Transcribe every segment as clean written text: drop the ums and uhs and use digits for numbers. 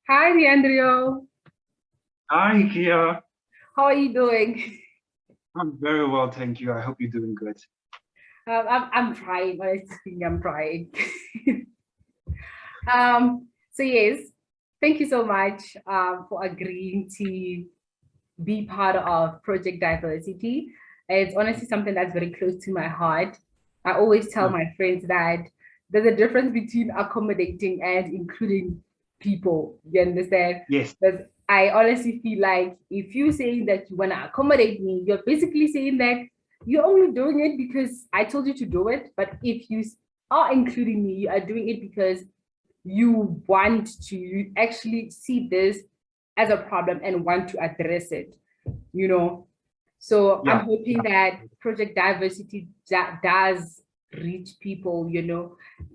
Hi, Diandrio. Hi, Kia. How are you doing? I'm very well, thank you. I hope you're doing good. I'm trying, honestly, I'm trying. So yes, thank you so much for agreeing to be part of Project Diversity. It's honestly something that's very close to my heart. I always tell Mm. my friends that there's a difference between accommodating and including people. You understand? Yes, Because I honestly feel like if you saying that you want to accommodate me, you're basically saying that you're only doing it because I told you to do it. But if you are including me, you are doing it because you want to actually see this as a problem and want to address it, you know. So I'm yeah, hoping yeah. that Project Diversity does reach people,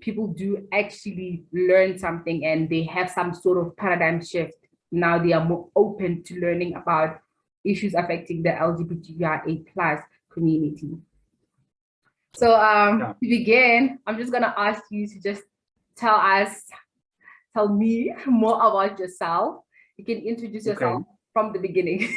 people do actually learn something and they have some sort of paradigm shift. Now they are more open to learning about issues affecting the LGBTQIA plus community. So Yeah. to begin, I'm just gonna ask you to just tell us, tell me more about yourself. You can introduce yourself Okay. from the beginning.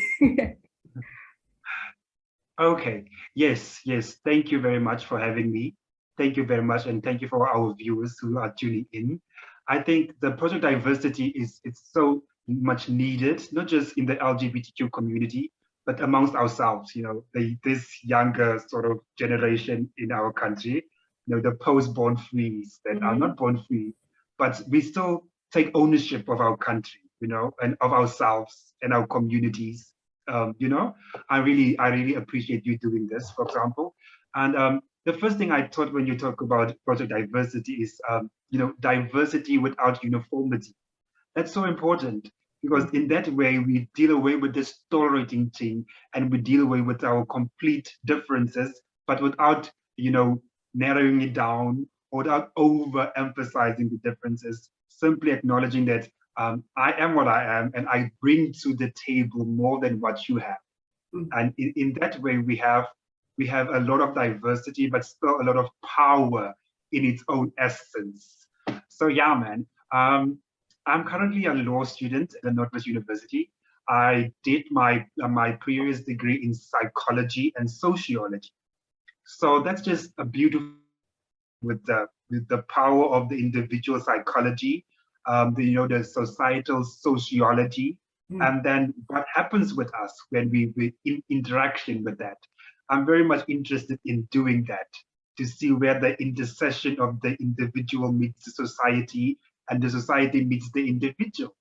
Okay. Yes, yes. Thank you very much for having me. Thank you very much, and thank you for our viewers who are tuning in. I think the project diversity is it's so much needed, not just in the LGBTQ community, but amongst ourselves. This younger sort of generation in our country. The post-born frees that are Mhm. not born free, but we still take ownership of our country. And of ourselves and our communities. Um, you know, I really appreciate you doing this, for example. And the first thing I thought when you talk about project diversity is, diversity without uniformity. That's so important because in that way we deal away with this tolerating thing and we deal away with our complete differences, but without, narrowing it down or without overemphasizing the differences, simply acknowledging that I am what I am and I bring to the table more than what you have. And in that way, we have a lot of diversity, but still a lot of power in its own essence. So yeah, man. I'm currently a law student at the Northwest University. I did my previous degree in psychology and sociology. So that's just a beautiful with the power of the individual psychology, the societal sociology, Mm. and then what happens with us when we in interaction with that. I'm very much interested in doing that to see where the intersection of the individual meets the society and the society meets the individual.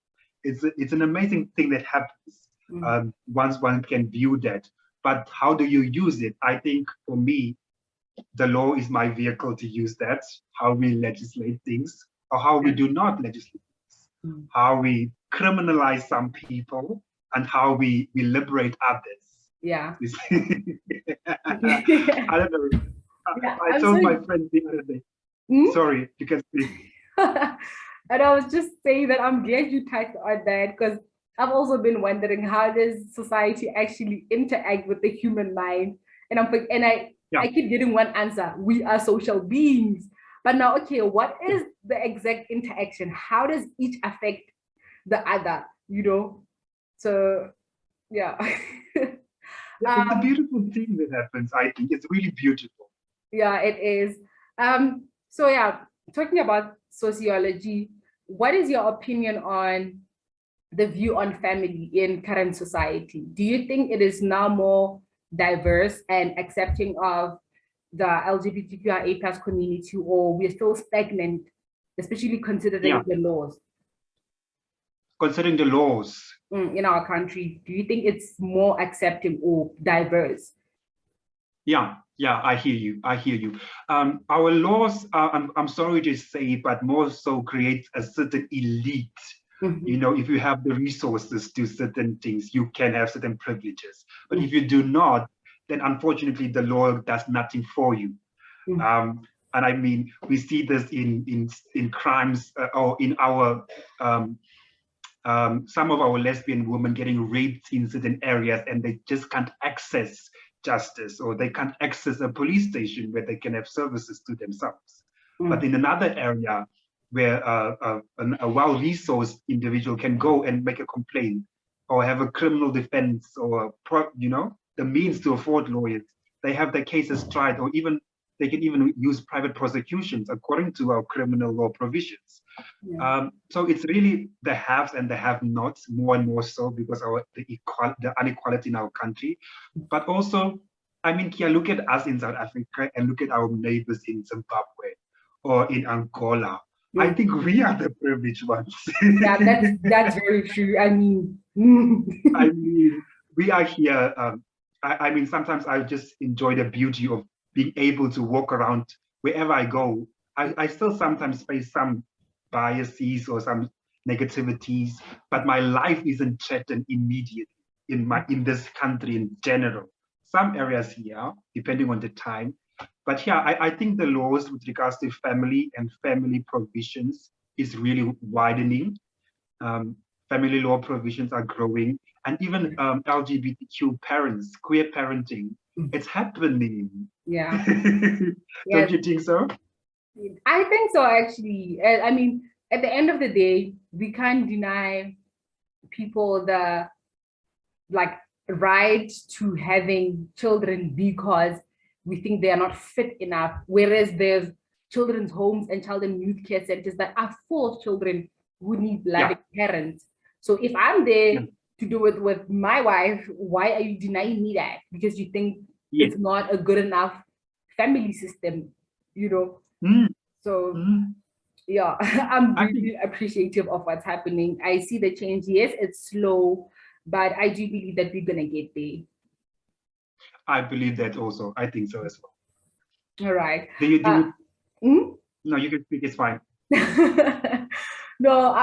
It's an amazing thing that happens Mm. once one can view that. But how do you use it? I think for me, the law is my vehicle to use that, how we legislate things or how we Yeah. do not legislate things, Mm. how we criminalize some people and how we liberate others. Yeah. I don't know. Yeah, I I'm told so. my friend the other day, Hmm? sorry, you can speak. And I was just saying that I'm glad you touched on that because I've also been wondering how does society actually interact with the human mind? And I Yeah, keep getting one answer: we are social beings. But now, okay, what yeah. is the exact interaction? How does each affect the other? So yeah. Yeah, it's a um, beautiful thing that happens. I think it's really beautiful. yeah, it is. So yeah, talking about sociology, what is your opinion on the view on family in current society? Do you think it is now more diverse and accepting of the LGBTQIA plus community, or we're still stagnant, especially considering Yeah, the laws considering the laws. in our country? Do you think it's more accepting or diverse? Yeah, yeah, I hear you. I hear you. Our laws, I'm sorry to say, but more so create a certain elite. Mhm. If you have the resources to certain things, you can have certain privileges. But if Mhm. you do not, then unfortunately the law does nothing for you. Mhm. Um, and I mean, we see this in crimes or in our some of our lesbian women getting raped in certain areas and they just can't access justice or they can't access a police station where they can have services to themselves. But Mhm. in another area, where a well-resourced individual can go and make a complaint or have a criminal defense or, the means to afford lawyers. They have their cases tried, or even they can even use private prosecutions according to our criminal law provisions. Yeah. So it's really the haves and the have-nots more and more so because the inequality in our country. But also, I mean, Kia, look at us in South Africa and look at our neighbors in Zimbabwe or in Angola. I think we are the privileged ones. Yeah, that's very true. I mean, I mean, we are here. I mean, sometimes I just enjoy the beauty of being able to walk around wherever I go. I still sometimes face some biases or some negativities, but my life isn't threatened immediately in this country in general. Some areas here, depending on the time. But yeah, I think the laws with regards to family and family provisions is really widening. Family law provisions are growing, and even LGBTQ parents, queer parenting, it's happening. yeah. Don't Yeah, you think so? I think so, actually. I mean, at the end of the day, we can't deny people the like right to having children because we think they are not fit enough. Whereas there's children's homes and child and youth care centers that are full of children who need loving parents. So if I'm there to do it with my wife, why are you denying me that? Because you think it's not a good enough family system, you know? So yeah, I'm really appreciative of what's happening. I see the change. Yes, it's slow, but I do believe that we're gonna get there. I believe that also. I think so as well. All right. No, you can speak. It's fine. No,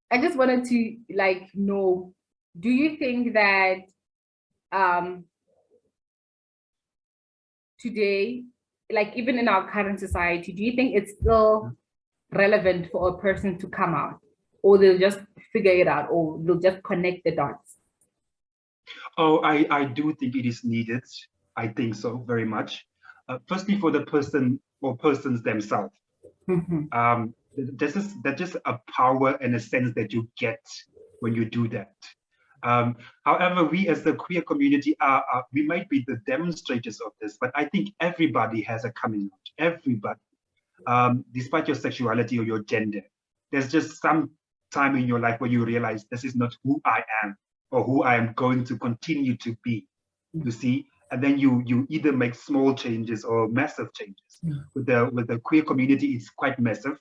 I just wanted to know, do you think that today, like even in our current society, do you think it's still relevant for a person to come out, or they'll just figure it out, or they'll just connect the dots? Oh, I do think it is needed. I think so very much. Firstly, for the person or persons themselves. That's just a power and a sense that you get when you do that. However, we as the queer community we might be the demonstrators of this, but I think everybody has a coming out. Everybody, despite your sexuality or your gender, there's just some time in your life where you realize this is not who I am or who I am going to continue to be. You see, and then you either make small changes or massive changes. With the queer community, it's quite massive,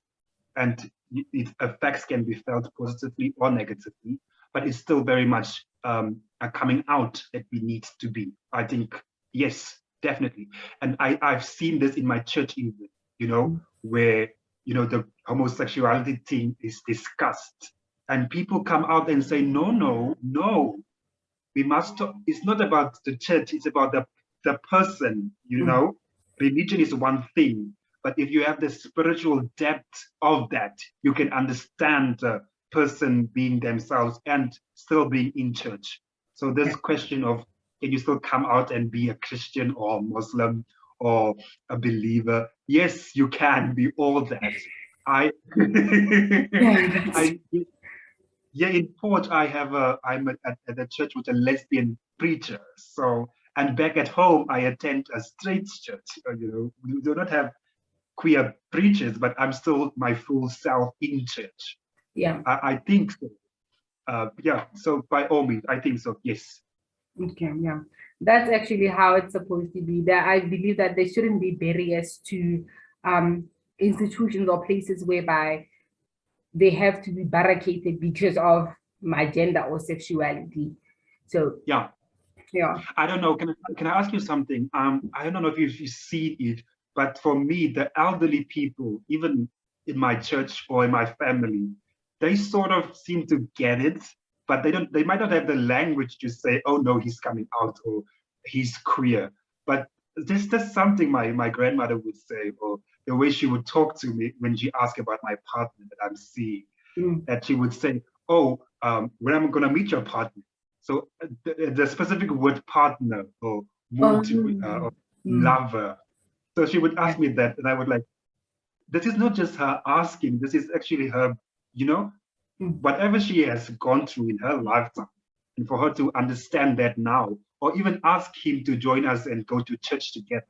and its effects can be felt positively or negatively, but it's still very much a coming out that we need to be. I think, yes, definitely. And I've seen this in my church even, where, the homosexuality thing is discussed and people come out and say, no, no, no, we must, it's not about the church, it's about the person, Religion is one thing, but if you have the spiritual depth of that, you can understand the person being themselves and still being in church. So this question of, can you still come out and be a Christian or a Muslim or a believer? Yes, you can be all that. In Port, I'm at a church with a lesbian preacher. So, and back at home, I attend a straight church. We do not have queer preachers, but I'm still my full self in church. Yeah. I think so. So by all means, I think so, yes. Okay, yeah. That's actually how it's supposed to be. That I believe that there shouldn't be barriers to institutions or places whereby they have to be barricaded because of my gender or sexuality. So yeah. I don't know. Can I ask you something? I don't know if you've seen it, but for me, the elderly people, even in my church or in my family, they sort of seem to get it, but they might not have the language to say, oh no, he's coming out or he's queer. But that's something my grandmother would say, or the way she would talk to me when she asked about my partner that I'm seeing, that she would say, oh, when I'm gonna meet your partner. So the specific word partner or mood or lover. So she would ask me that, and I would like, this is not just her asking, this is actually her, you know, whatever she has gone through in her lifetime. And for her to understand that now, or even ask him to join us and go to church together,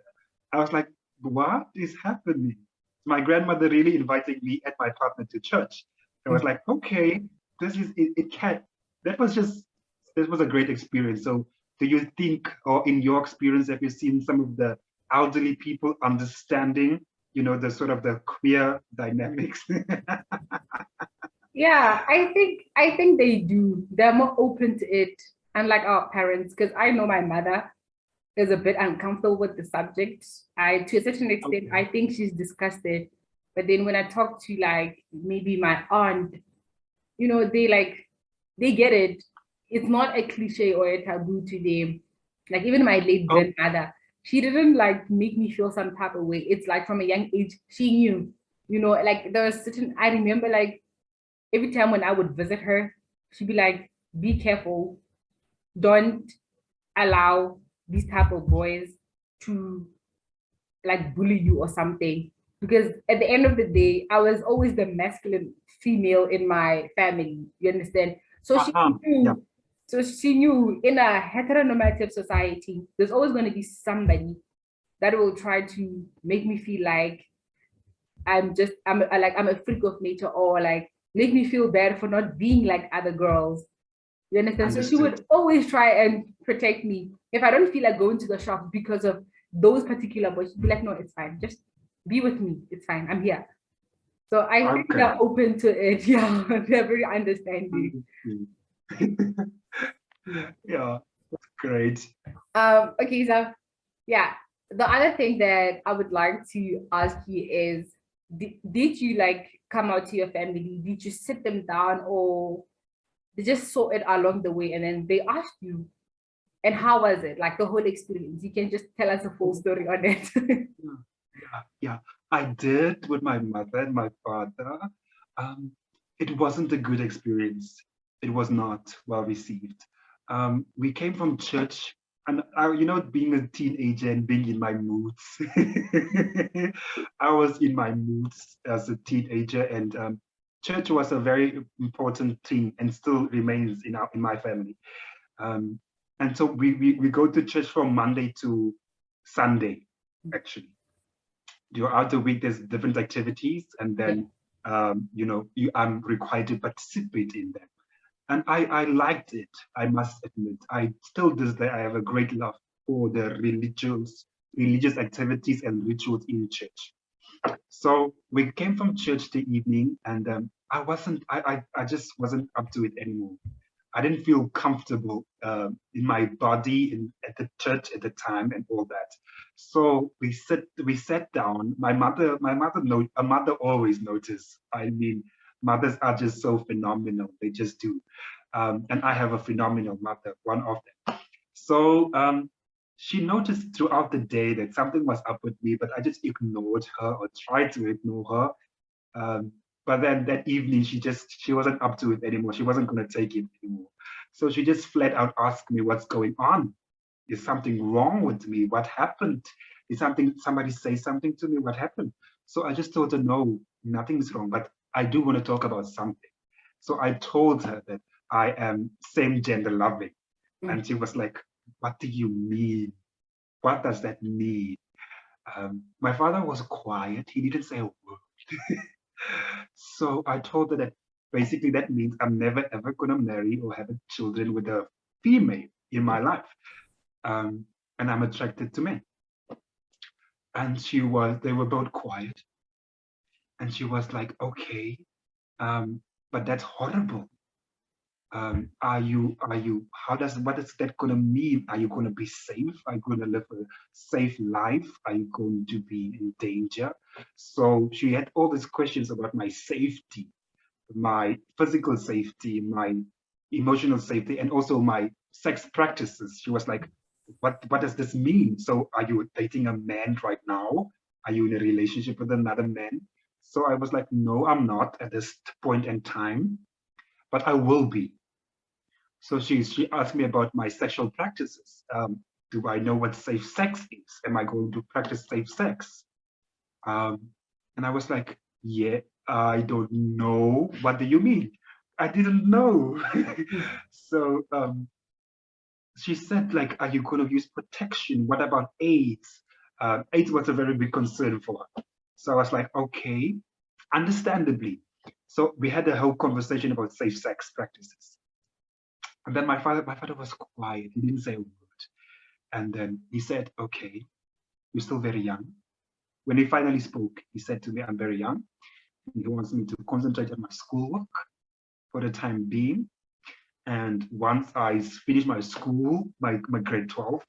I was like, what is happening? My grandmother really invited me and my partner to church. I was like, okay, this is it, it can that was just this was a great experience. So do you think, or in your experience, have you seen some of the elderly people understanding, you know, the sort of the queer dynamics? Yeah, I think they do. They're more open to it, unlike our parents, because I know my mother is a bit uncomfortable with the subject. I, to a certain extent, Okay. I think she's discussed it. But then when I talk to like maybe my aunt, they get it. It's not a cliche or a taboo to them. Like even my late Oh, grandmother, she didn't like make me feel some type of way. It's like from a young age, she knew, like there was certain, I remember like every time when I would visit her, she'd be like, be careful, don't allow these type of boys to like bully you or something. Because at the end of the day, I was always the masculine female in my family. You understand? So she yeah, knew, so she knew in a heteronormative society, there's always going to be somebody that will try to make me feel like I'm a freak of nature, or like make me feel bad for not being like other girls. You understand? So she understood. would always try and protect me. If I don't feel like going to the shop because of those particular boys, she'd be like, no, it's fine. Just be with me. It's fine. I'm here. So I think Okay. they're open to it. Yeah, they're very understanding. Mhm. Yeah. Yeah, great. Okay, so yeah. The other thing that I would like to ask you is, did you like come out to your family? Did you sit them down, or they just saw it along the way and then they asked you? And how was it? Like the whole experience? You can just tell us a full story on it. Yeah, yeah, yeah. I did with my mother and my father. Um, it wasn't a good experience. It was not well received. We came from church, and being a teenager and being in my moods. I was in my moods as a teenager, and church was a very important thing, and still remains in my family. Um, and so we go to church from Monday to Sunday, actually. Throughout the week, there's different activities, and Yeah. then I'm required to participate in them. And I liked it, I must admit. I still to this day I have a great love for the religious activities and rituals in church. So we came from church the evening, and I just wasn't up to it anymore. I didn't feel comfortable in my body at the church at the time and all that. So we sat down. A mother always notice. I mean, mothers are just so phenomenal. They just do. And I have a phenomenal mother, one of them. So she noticed throughout the day that something was up with me, but I just ignored her or tried to ignore her. But then that evening, she wasn't up to it anymore. She wasn't going to take it anymore. So she just flat out asked me, "What's going on? Is something wrong with me? What happened? Did somebody say something to me? What happened?" So I just told her, "No, nothing's wrong, but I do want to talk about something." So I told her that I am same gender loving, Mm. and she was like, "What do you mean? What does that mean?" My father was quiet. He didn't say a word. So I told her that basically that means I'm never ever gonna marry or have children with a female in my life. Um, and I'm attracted to men. And they were both quiet. And she was like, okay, but that's horrible. What is that gonna mean? Are you gonna be safe? Are you gonna live a safe life? Are you going to be in danger? So she had all these questions about my safety, my physical safety, my emotional safety, and also my sex practices. She was like, what does this mean? So are you dating a man right now? Are you in a relationship with another man? So I was like, no, I'm not at this point in time, but I will be. So she asked me about my sexual practices. Do I know what safe sex is? Am I going to practice safe sex? Um, And I was like, yeah, I don't know. What do you mean? I didn't know. So she said, like, are you going to use protection? What about AIDS? AIDS was a very big concern for her. So I was like, okay, understandably. So we had a whole conversation about safe sex practices. And then my father was quiet. He didn't say a word. And then he said, okay, you're still very young. When he finally spoke, he said to me, I'm very young. And he wants me to concentrate on my schoolwork for the time being. And once I finish my school, my grade 12,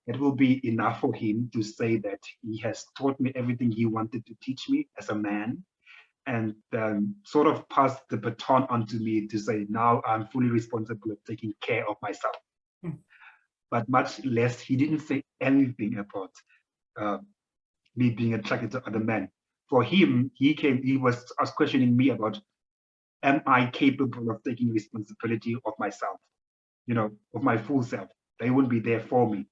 it will be enough for him to say that he has taught me everything he wanted to teach me as a man, and sort of pass the baton onto me to say, now I'm fully responsible of taking care of myself. Mm. But much less, he didn't say anything about uh, me being attracted to other men. For him, he was questioning me about, am I capable of taking responsibility of myself, of my full self? They wouldn't be there for me.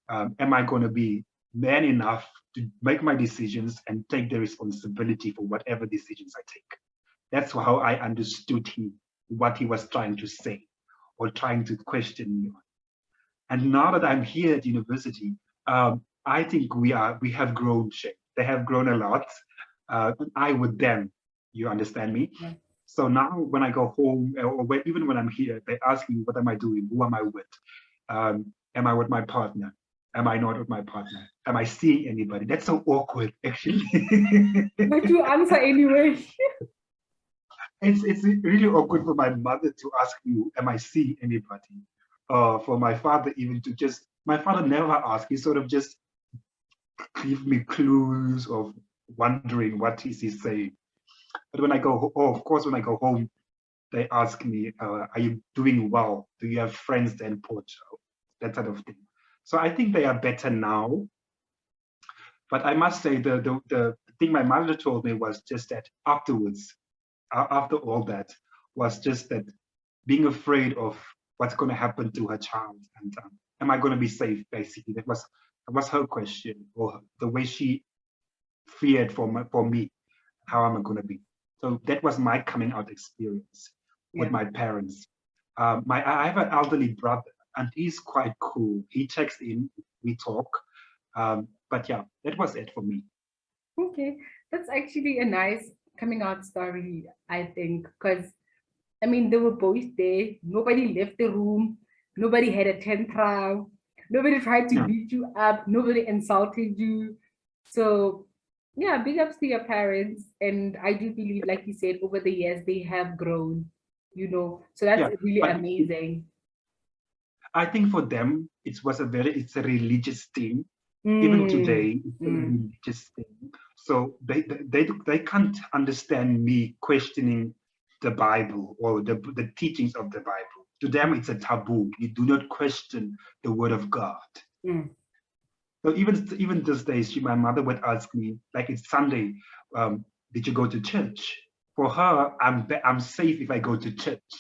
Am I going to be man enough to make my decisions and take the responsibility for whatever decisions I take? That's how I understood him, what he was trying to say or trying to question me on. And now that I'm here at university, I think we have grown, Shay. They have grown a lot. I with them, you understand me? Yeah. So now when I go home, or even when I'm here, they ask me, what am I doing? Who am I with? Am I with my partner? Am I not with my partner? Am I seeing anybody? That's so awkward, actually. But you answer anyway. It's really awkward for my mother to ask me, am I seeing anybody? For my father even to just, my father never asked. He sort of just give me clues of wondering what is he saying. But when I go, of course, when I go home, they ask me, are you doing well? Do you have friends there in Portugal? That sort of thing. So I think they are better now. But I must say, the thing my mother told me was just that afterwards, after all that, was just that being afraid of what's going to happen to her child, and am I going to be safe? Basically, that was her question, or the way she feared for me. How am I going to be? So that was my coming out experience with Yeah. my parents. I have an elderly brother, and he's quite cool. He checks in, we talk. But yeah, that was it for me. Okay. That's actually a nice coming out story, I think, because I mean, they were both there. Nobody left the room. Nobody had a tantrum. Nobody tried to Yeah, beat you up. Nobody insulted you. So, yeah, big ups to your parents. And I do believe, like you said, over the years, they have grown, So that's yeah. really But amazing. I think for them, it's a religious thing. Even Mm, today, it's a mm, religious thing. So they can't understand me questioning the Bible or the teachings of the Bible. To them, it's a taboo. You do not question the word of God. mm, So even these days, my mother would ask me, like it's Sunday, did you go to church? For her, I'm safe if I go to church.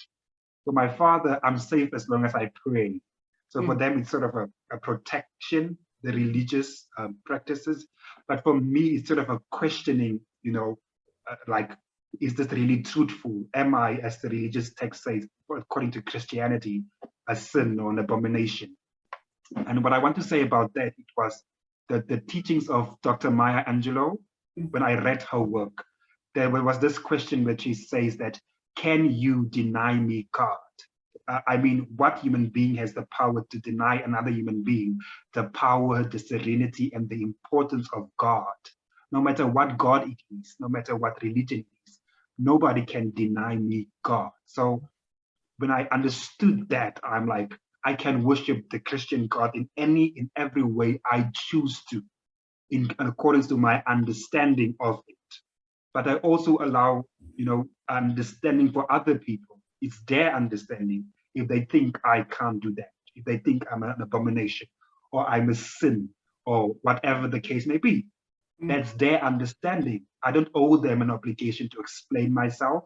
For my father, I'm safe as long as I pray. So for mm, them, it's sort of a protection, the religious practices. But for me, it's sort of a questioning, like, is this really truthful? Am I, as the religious text says, according to Christianity, a sin or an abomination? And what I want to say about that, it was the teachings of Dr. Maya Angelou. mm, When I read her work, there was this question where she says that, can you deny me God? I mean, what human being has the power to deny another human being the power, the serenity, and the importance of God? No matter what God it is, no matter what religion it is, nobody can deny me God. So when I understood that, I'm like, I can worship the Christian God in every way I choose to, in accordance to my understanding of it. But I also allow, understanding for other people. It's their understanding. If they think I can't do that, if they think I'm an abomination, or I'm a sin, or whatever the case may be, mm, that's their understanding. I don't owe them an obligation to explain myself,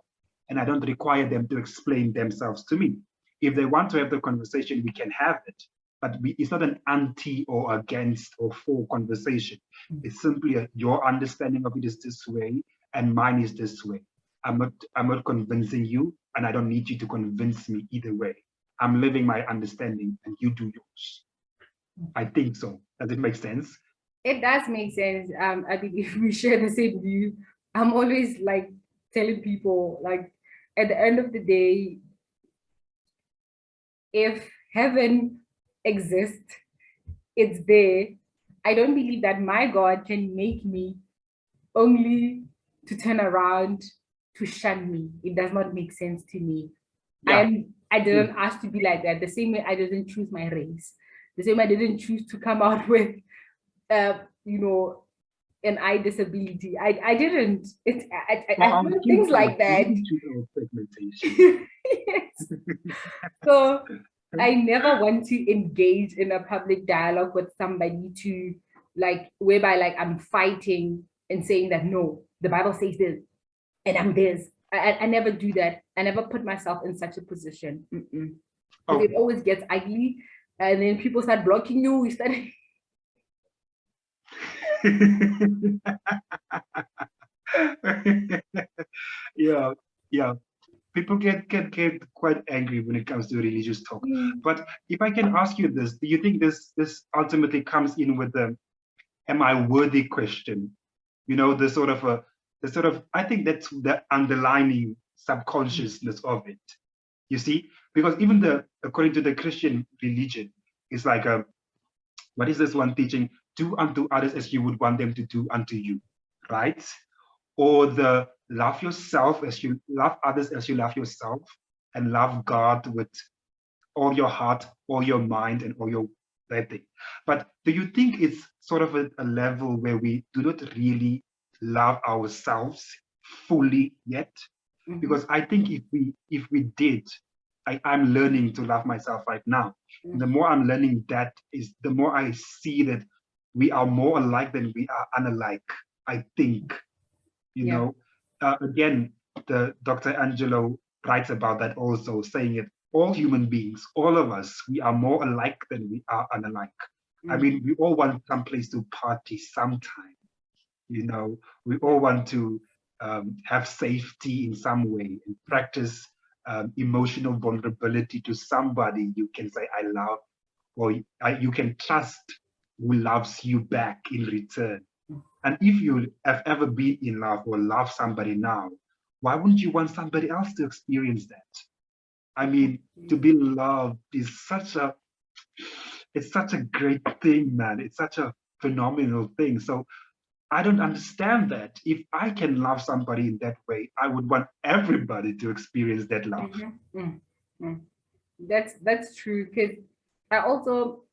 and I don't require them to explain themselves to me. If they want to have the conversation, we can have it. but it's not an anti or against or for conversation. It's simply your understanding of it is this way and mine is this way. I'm not convincing you, and I don't need you to convince me either way. I'm living my understanding and you do yours. I think so. Does it make sense? It does make sense. I believe we share the same view. I'm always like telling people, like, at the end of the day, if heaven exists, it's there. I don't believe that my God can make me only to turn around to shun me. It does not make sense to me. Yeah. I didn't ask to be like that. The same way I didn't choose my race. The same way I didn't choose to come out with, you know, an eye disability. I didn't. I feel things like that. Yes. So I never want to engage in a public dialogue with somebody to like whereby like I'm fighting and saying that no, the Bible says this and I'm this. I never do that. I never put myself in such a position. Because it always gets ugly, and then people start blocking you. We start. Yeah. People get quite angry when it comes to religious talk. But if I can ask you this, do you think this ultimately comes in with the "am I worthy" question? You know, the sort of I think that's the underlying subconsciousness of it. You see, because even according to the Christian religion, it's like what is this one teaching? Do unto others as you would want them to do unto you, right? Or the love yourself as you love others as you love yourself, and love God with all your heart, all your mind, and all your that thing. But do you think it's sort of a level where we do not really love ourselves fully yet? Because I think if we did, I'm learning to love myself right now. And the more I'm learning that is the more I see that we are more alike than we are unalike, I think. You know, again, the Dr. Angelo writes about that also, saying it, all human beings, all of us, we are more alike than we are unalike. I mean, we all want some place to party sometime, you know, we all want to have safety in some way and practice emotional vulnerability to somebody you can say, I love, or you can trust who loves you back in return. And if you have ever been in love or love somebody now, why wouldn't you want somebody else to experience that? I mean, to be loved is it's such a great thing, man. It's such a phenomenal thing. So I don't understand that. If I can love somebody in that way, I would want everybody to experience that love. That's true. Because I also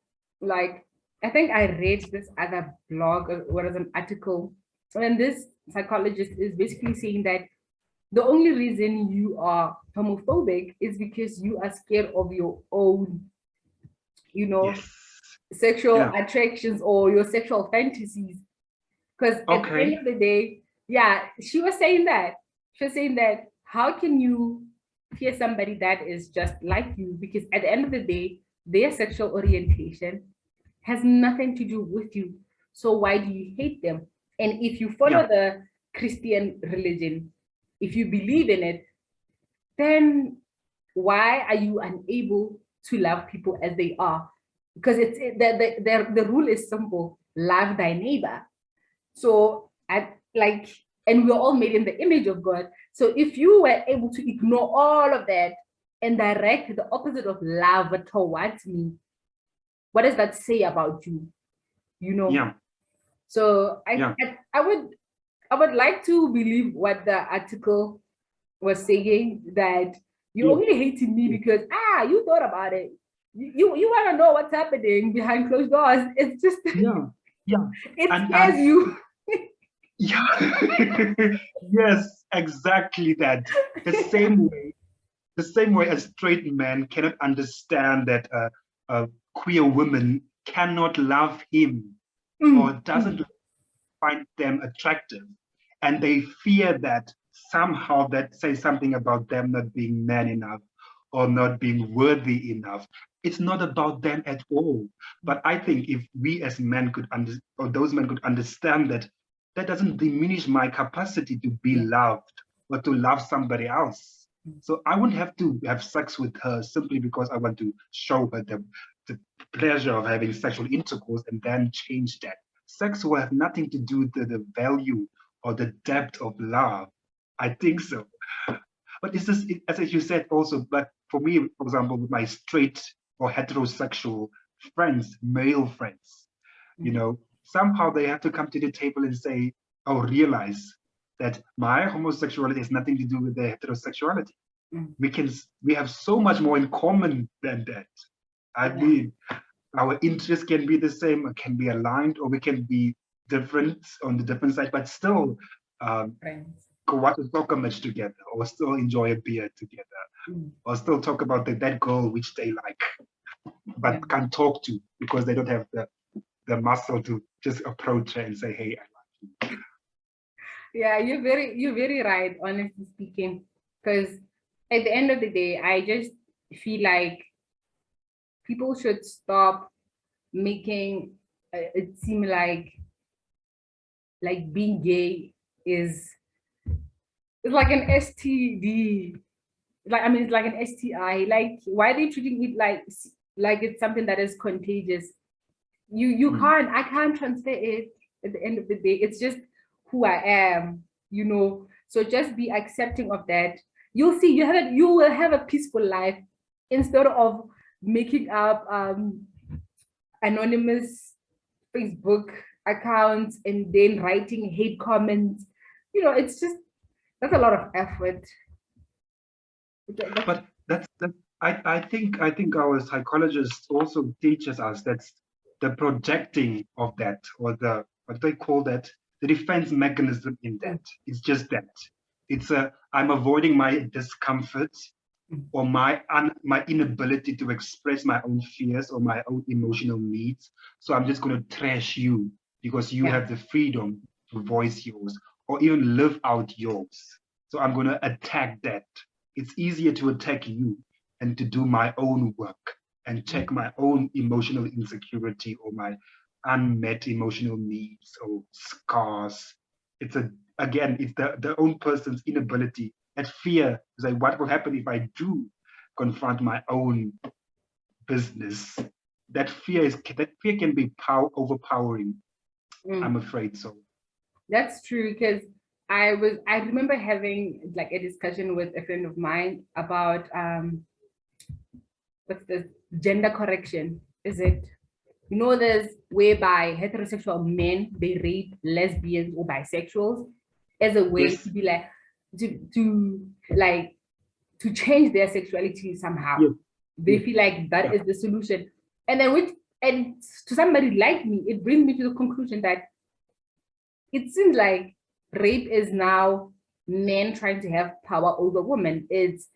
like I think I read this other blog or what is an article, and this psychologist is basically saying that the only reason you are homophobic is because you are scared of your own, sexual attractions or your sexual fantasies. Because at the end of the day, she was saying that. She was saying that how can you fear somebody that is just like you? Because at the end of the day, their sexual orientation has nothing to do with you. So why do you hate them? And if you follow the Christian religion, if you believe in it, then why are you unable to love people as they are? Because the rule is simple: love thy neighbor. So and we're all made in the image of God. So if you were able to ignore all of that and direct the opposite of love towards me, what does that say about you? So I would like to believe what the article was saying, that you only hated me because you thought about it. You want to know what's happening behind closed doors. It's just it scares you. Yes, exactly that. The same way a straight man cannot understand that a queer woman cannot love him or doesn't find them attractive, and they fear that somehow that says something about them not being man enough or not being worthy enough. It's not about them at all. But I think if we as men could or those men could understand that, that doesn't diminish my capacity to be loved or to love somebody else. So I wouldn't have to have sex with her simply because I want to show her the pleasure of having sexual intercourse and then change that. Sex will have nothing to do with the value or the depth of love. I think so. But it's just, as you said also, but for me, for example, with my straight or heterosexual friends, male friends, you know, somehow they have to come to the table and say, or realize that my homosexuality has nothing to do with their heterosexuality. We have so much more in common than that. I mean, our interests can be the same, can be aligned, or we can be different on the different side, but still go watch a soccer match together, or still enjoy a beer together, or still talk about that girl which they like, but can't talk to because they don't have the muscle to just approach her and say, hey, I like you. Yeah, you're very right, honestly speaking, because at the end of the day, I just feel like people should stop making it seem like being gay is it's like an STD. Like, I mean, it's like an STI. Like, why are they treating it like it's something that is contagious? I can't transfer it at the end of the day. It's just who I am, you know. So just be accepting of that. You'll see you will have a peaceful life instead of making up anonymous Facebook accounts and then writing hate comments. You know, it's just that's a lot of effort. But I think our psychologists also teaches us that the projecting of that, or the what do they call that, the defense mechanism in that. It's just that. It's I'm avoiding my discomfort or my inability to express my own fears or my own emotional needs. So I'm just going to trash you because you have the freedom to voice yours or even live out yours. So I'm going to attack that. It's easier to attack you and to do my own work and check my own emotional insecurity or my unmet emotional needs or scars. It's it's the own person's inability, that fear, like what will happen if I do confront my own business. That fear can be overpowering. I'm afraid so. That's true, because I remember having like a discussion with a friend of mine about what's this gender correction, is it? You know, there's whereby heterosexual men, they rape lesbians or bisexuals as a way to be like to change their sexuality somehow. They feel like that is the solution. And then and to somebody like me, it brings me to the conclusion that it seems like rape is now men trying to have power over women. It's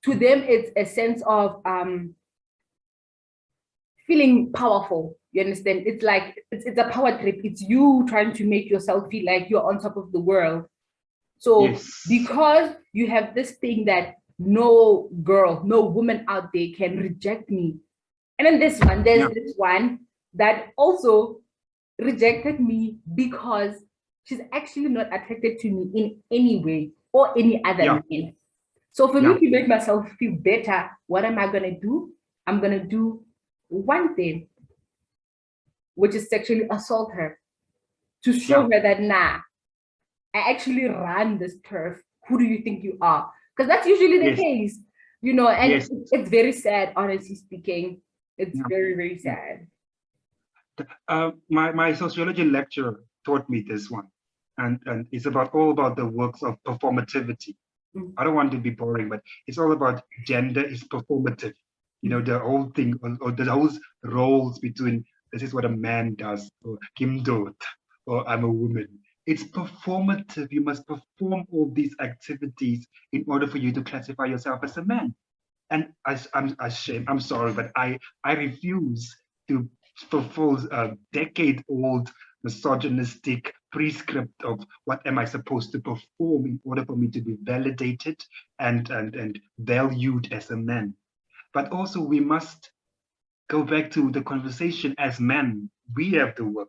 to them, it's a sense of feeling powerful. You understand? It's like it's a power trip. It's you trying to make yourself feel like you're on top of the world. So because you have this thing that no girl, no woman out there can reject me. And then there's this one that also rejected me because she's actually not attracted to me in any way or any other man. So for me to make myself feel better, what am I gonna do? I'm gonna do one thing, which is sexually assault her to show her that I actually ran this turf. Who do you think you are? Because that's usually the case, you know, and it's very sad, honestly speaking. It's very, very sad. My sociology lecturer taught me this one, and it's all about the works of performativity. I don't want to be boring, but it's all about gender is performative. You know, the whole thing, or the whole roles between this is what a man does, or Kim Dot, or I'm a woman. It's performative. You must perform all these activities in order for you to classify yourself as a man. And I'm ashamed. I'm sorry, but I refuse to fulfill a decade-old misogynistic prescript of what am I supposed to perform in order for me to be validated and valued as a man. But also we must go back to the conversation as men. We have the work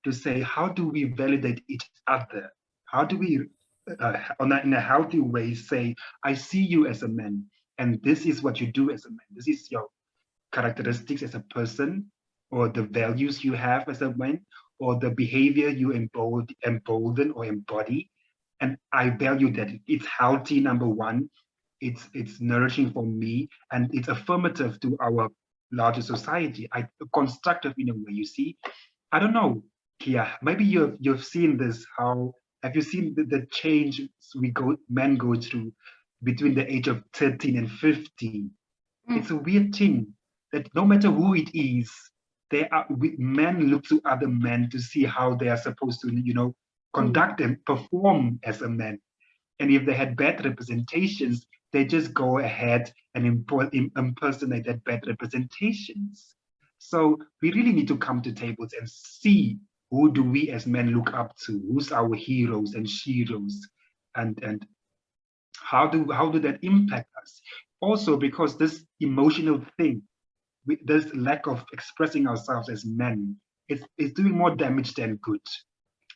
to say, how do we validate each other? How do we, in a healthy way, say, I see you as a man, and this is what you do as a man. This is your characteristics as a person, or the values you have as a man, or the behavior you embolden or embody. And I value that. It's healthy, number one. It's nourishing for me, and it's affirmative to our larger society. Constructive in a way. You see, I don't know, Kia. Maybe you've seen this. How have you seen the change men go through between the age of 13 and 15? It's a weird thing that no matter who it is, men look to other men to see how they are supposed to, conduct and perform as a man. And if they had bad representations, they just go ahead and impersonate that bad representations. So we really need to come to tables and see, who do we as men look up to? Who's our heroes and sheroes? And how do that impact us? Also, because this emotional thing, this lack of expressing ourselves as men, it's doing more damage than good.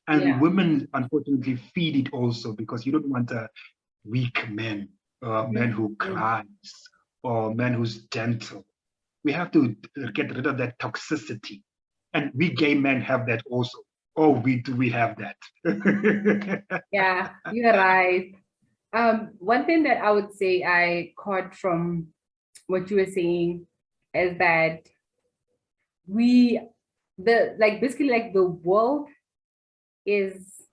And women, unfortunately, feed it also, because you don't want a weak man, or a man who cries, or a man who's gentle. We have to get rid of that toxicity. And we gay men have that also. Oh, we have that. Yeah, you're right. One thing that I would say I caught from what you were saying is that basically the world is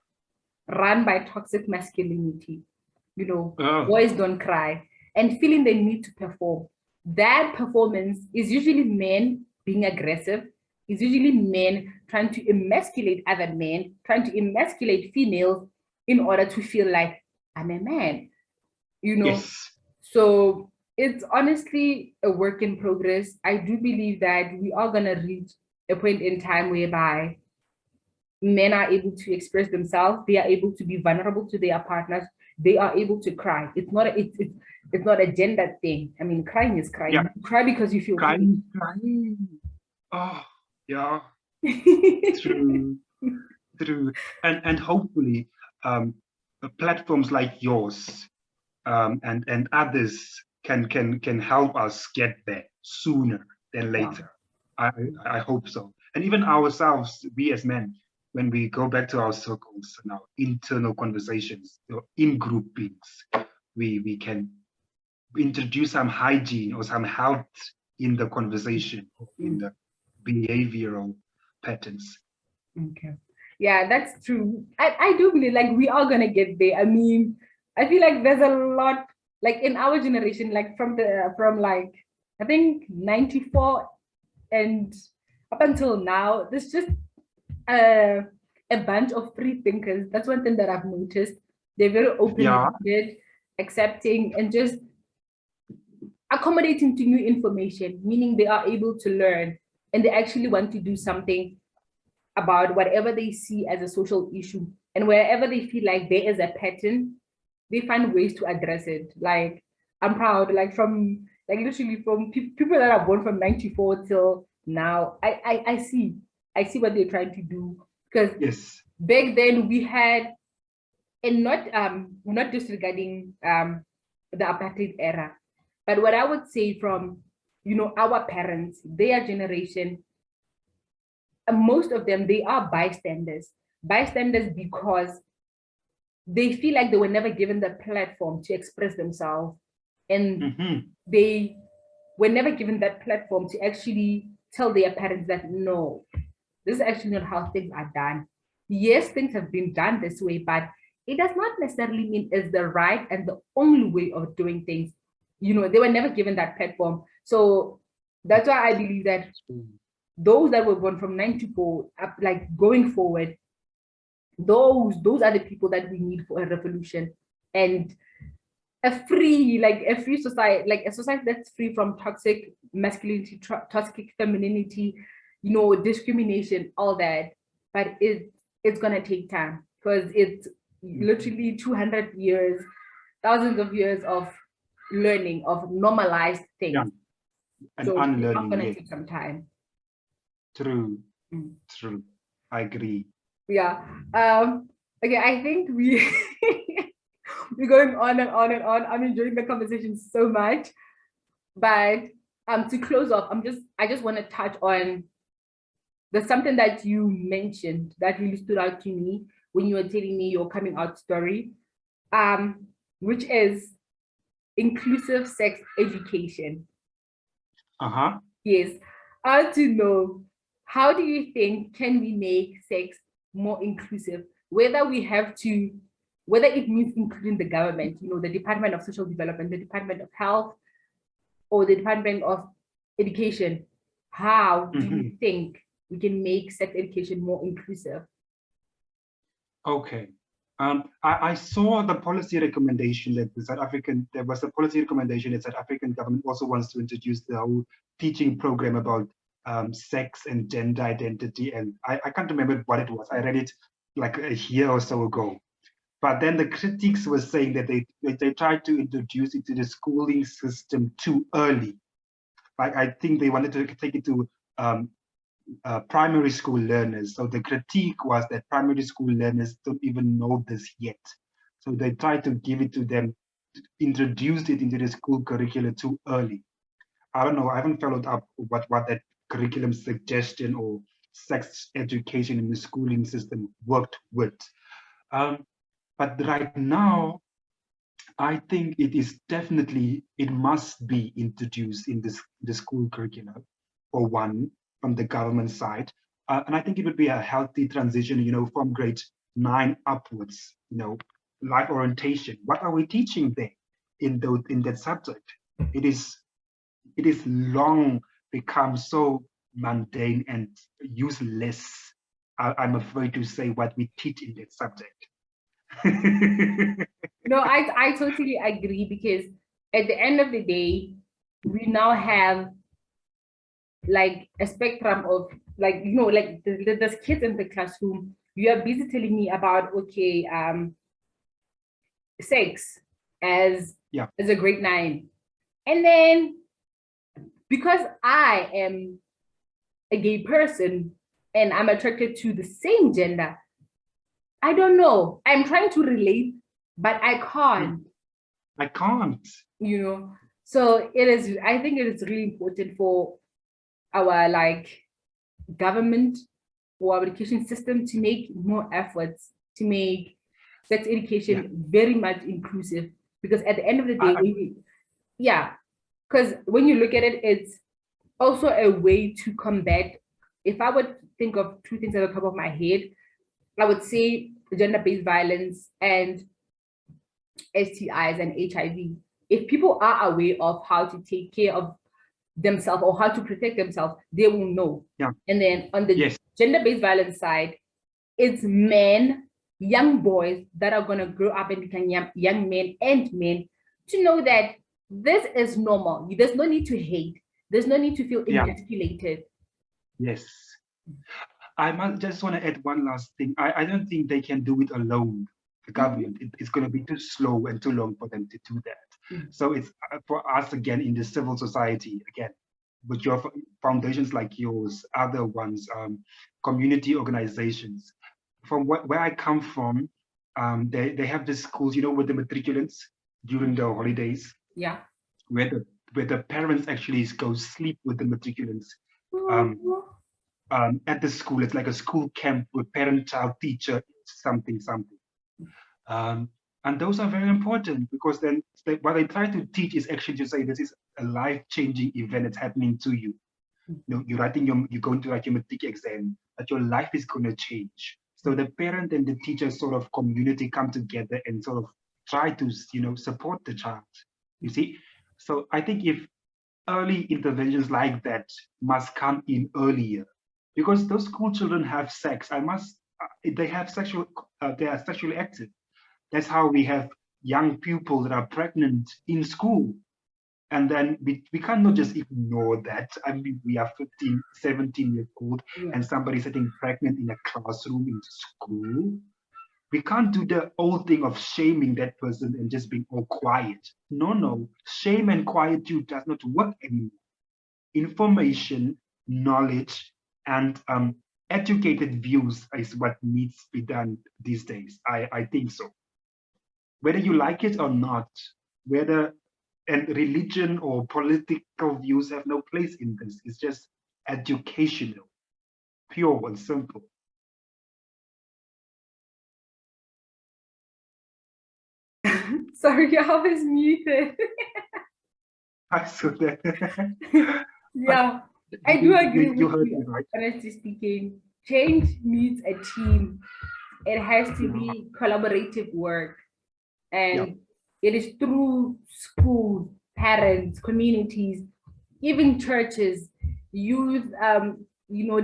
run by toxic masculinity. Boys don't cry, and feeling the need to perform. That performance is usually men being aggressive, is usually men trying to emasculate other men, trying to emasculate females in order to feel like I'm a man, Yes. So it's honestly a work in progress. I do believe that we are going to reach a point in time whereby men are able to express themselves. They are able to be vulnerable to their partners. They are able to cry. It's not a gender thing. I mean, crying is crying. Yeah. You cry because you feel crying. Oh, yeah. True. And hopefully, platforms like yours, and others can help us get there sooner than later. I hope so. And even ourselves, we as men, when we go back to our circles and our internal conversations, in groupings, we can introduce some hygiene or some health in the conversation, in the behavioral patterns. Okay. Yeah, that's true. I do believe we are gonna get there. I mean, I feel like there's a lot in our generation, from I think 94 and up until now, there's just a bunch of free thinkers. That's one thing that I've noticed. They're very open-minded, accepting, and just accommodating to new information, meaning they are able to learn and they actually want to do something about whatever they see as a social issue. And wherever they feel like there is a pattern, they find ways to address it. I'm proud, from literally from people that are born from 94 till now, I see what they're trying to do. Because back then we had, and not disregarding the apartheid era, but what I would say from our parents, their generation, most of them, they are bystanders because they feel like they were never given the platform to express themselves, and they were never given that platform to actually tell their parents that no, this is actually not how things are done. Yes, things have been done this way, but it does not necessarily mean it's the right and the only way of doing things. They were never given that platform. So that's why I believe that those that were born from 94 up, going forward, those are the people that we need for a revolution, and a free society, a society that's free from toxic masculinity, toxic femininity, discrimination, all that. But it's gonna take time, because it's literally 200 years, thousands of years of learning, of normalized things. and So it's not unlearning. going to Yes, take some time. true, Mm. true. I agree. Yeah. Okay, I think we're going on and on and on. I'm enjoying the conversation so much. But to close off, I just want to touch on there's something that you mentioned that really stood out to me when you were telling me your coming out story, which is inclusive sex education. Uh-huh. Yes. I want to know, how do you think can we make sex more inclusive? Whether it means including the government, the Department of Social Development, the Department of Health, or the Department of Education. How do you think we can make sex education more inclusive? Okay. I saw the policy recommendation that there was a policy recommendation that South African government also wants to introduce the whole teaching program about sex and gender identity. And I can't remember what it was. I read it like a year or so ago. But then the critics were saying that they tried to introduce it to the schooling system too early. Like I think they wanted to take it to primary school learners. So the critique was that primary school learners don't even know this yet. So they tried to give it to them, introduced it into the school curriculum too early. I don't know, I haven't followed up what that curriculum suggestion or sex education in the schooling system worked with. But right now, I think it must be introduced in the school curriculum, for one, from the government side. And I think it would be a healthy transition, from grade 9 upwards, life orientation. What are we teaching there in that subject? It is long become so mundane and useless. I'm afraid to say what we teach in that subject. No, I totally agree, because at the end of the day, we now have like a spectrum of like there's kids in the classroom. You are busy telling me about, okay, sex as a grade 9. And then because I am a gay person and I'm attracted to the same gender, I don't know. I'm trying to relate, but I can't. I can't. So I think it is really important for our government or our education system to make more efforts to make sex education very much inclusive. Because at the end of the day, because when you look at it, it's also a way to combat. If I would think of two things at the top of my head, I would say gender-based violence and STIs and HIV. If people are aware of how to take care of themselves or how to protect themselves, they will know. And then on the gender-based violence side, it's men, young boys that are going to grow up and become young men and men to know that this is normal. There's no need to hate. There's no need to feel emasculated. Yes. I just want to add one last thing. I don't think they can do it alone. The government, it's going to be too slow and too long for them to do that. So it's for us, again, in the civil society, again, with your foundations like yours, other ones, community organizations. From where I come from, they have the schools, with the matriculants during the holidays. Where the parents actually go sleep with the matriculants. At the school. It's like a school camp with parent, child, teacher, something. And those are very important, because then what they try to teach is actually to say this is a life-changing event that's happening to you. You're going to write your matric exam, but your life is going to change. So the parent and the teacher sort of community come together and sort of try to, support the child. You see? So I think if early interventions like that must come in earlier, because those school children have sex. They have they are sexually active. That's how we have young pupils that are pregnant in school. And then we cannot just ignore that. I mean, we are 15, 17 years old, and somebody sitting pregnant in a classroom in school. We can't do the old thing of shaming that person and just being all quiet. No. Shame and quietude does not work anymore. information, knowledge, and educated views is what needs to be done these days. I think so. Whether you like it or not, whether and religion or political views have no place in this. It's just educational, pure and simple. Sorry, I was muted. I saw that. Yeah, I do agree with heard you. me, right? Honestly speaking, change needs a team. It has to be collaborative work. And it is through schools, parents, communities, even churches, youth,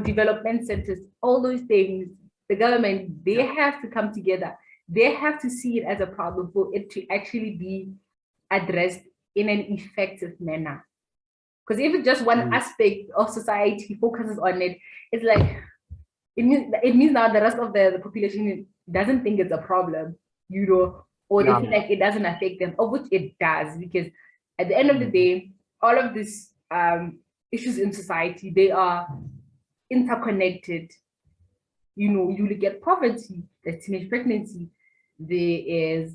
development centers, all those things, the government, they have to come together. They have to see it as a problem for it to actually be addressed in an effective manner. Because if just one aspect of society focuses on it, it's like, it means now the rest of the population doesn't think it's a problem, or they feel like it doesn't affect them, of which it does, because at the end of the day, all of these issues in society, they are interconnected. You will get poverty, there's teenage pregnancy, there is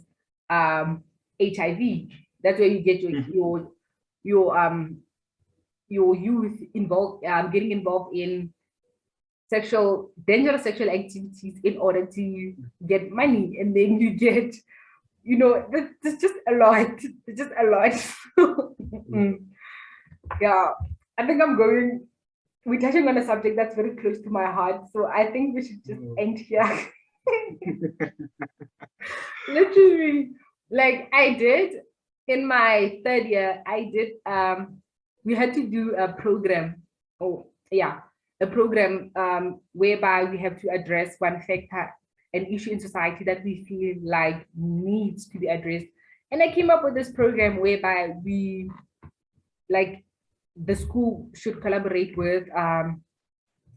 HIV. That's where you get your youth involved, getting involved in dangerous sexual activities in order to get money, and then you get, there's just a lot. It's just a lot. Yeah, I think we're touching on a subject that's very close to my heart, so I think we should just end here. Literally, like I did in my third year, we had to do a program. Oh, yeah, a program whereby we have to address one factor, an issue in society that we feel like needs to be addressed. And I came up with this program whereby the school should collaborate with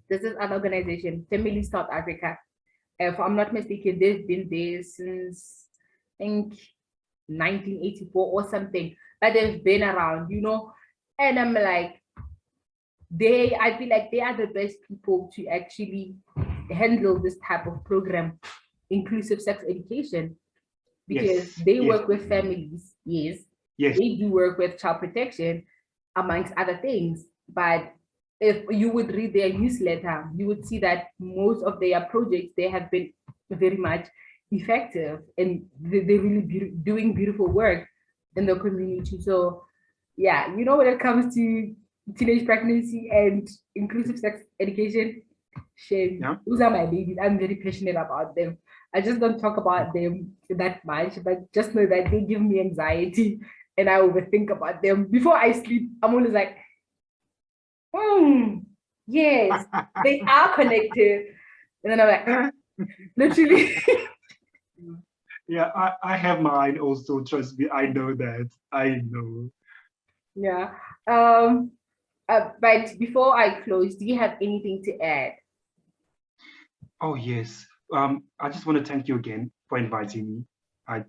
this is an organization, Family South Africa. If I'm not mistaken, they've been there since, I think, 1984 or something, but they've been around, and I'm like, I feel like they are the best people to actually handle this type of program, inclusive sex education, because they work with families. Yes, they do work with child protection, amongst other things. But if you would read their newsletter, you would see that most of their projects, they have been very much effective, and they're really doing beautiful work in the community. So yeah, when it comes to teenage pregnancy and inclusive sex education, shame. Those are my babies. I'm very passionate about them. I just don't talk about them that much, but just know that they give me anxiety, and I overthink about them. Before I sleep, I'm always like, yes, they are connected. And then I'm like, literally. Yeah, I have mine also. Trust me, I know that. I know. Yeah. But before I close, do you have anything to add? Oh, yes. I just want to thank you again for inviting me. I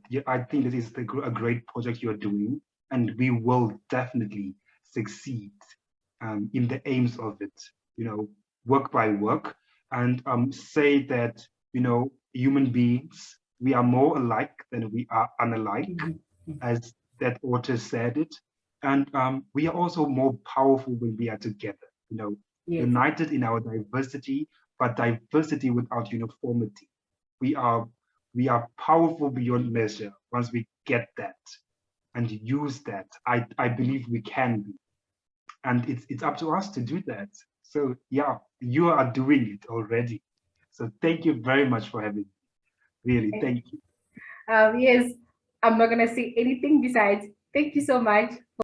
think this is a great project you're doing, and we will definitely succeed in the aims of it, work by work, and say that, human beings, we are more alike than we are unalike, as that author said it. And we are also more powerful when we are together, united in our diversity, but diversity without uniformity. We are powerful beyond measure once we get that and use that. I believe we can be. And it's up to us to do that. So yeah, you are doing it already. So thank you very much for having me. Really, thank you. Yes, I'm not gonna say anything besides thank you so much